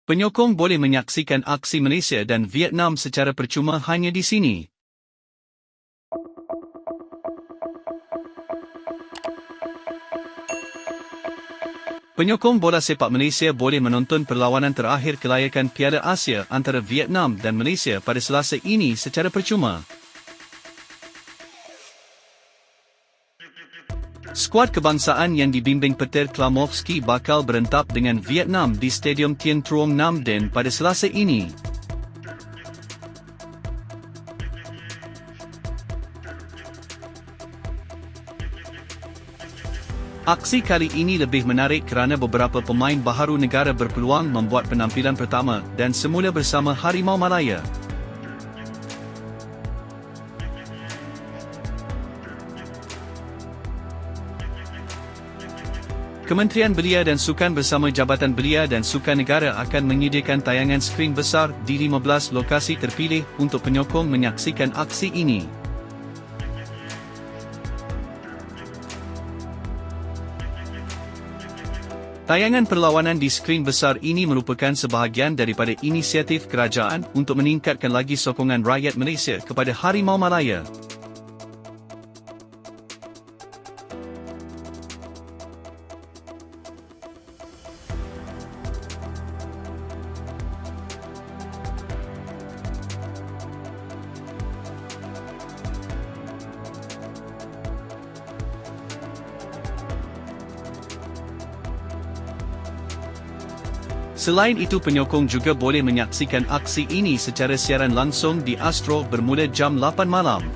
Penyokong boleh menyaksikan aksi Malaysia dan Vietnam secara percuma hanya di sini. Penyokong bola sepak Malaysia boleh menonton perlawanan terakhir kelayakan Piala Asia antara Vietnam dan Malaysia pada Selasa ini secara percuma. Skuad kebangsaan yang dibimbing Peter Klamovski bakal berentap dengan Vietnam di Stadium Tien Truong Nam Den pada Selasa ini. Aksi kali ini lebih menarik kerana beberapa pemain baharu negara berpeluang membuat penampilan pertama dan semula bersama Harimau Malaya. Kementerian Belia dan Sukan bersama Jabatan Belia dan Sukan Negara akan menyediakan tayangan skrin besar di 15 lokasi terpilih untuk penyokong menyaksikan aksi ini. Tayangan perlawanan di skrin besar ini merupakan sebahagian daripada inisiatif kerajaan untuk meningkatkan lagi sokongan rakyat Malaysia kepada Harimau Malaya. Selain itu, penyokong juga boleh menyaksikan aksi ini secara siaran langsung di Astro bermula jam 8 malam.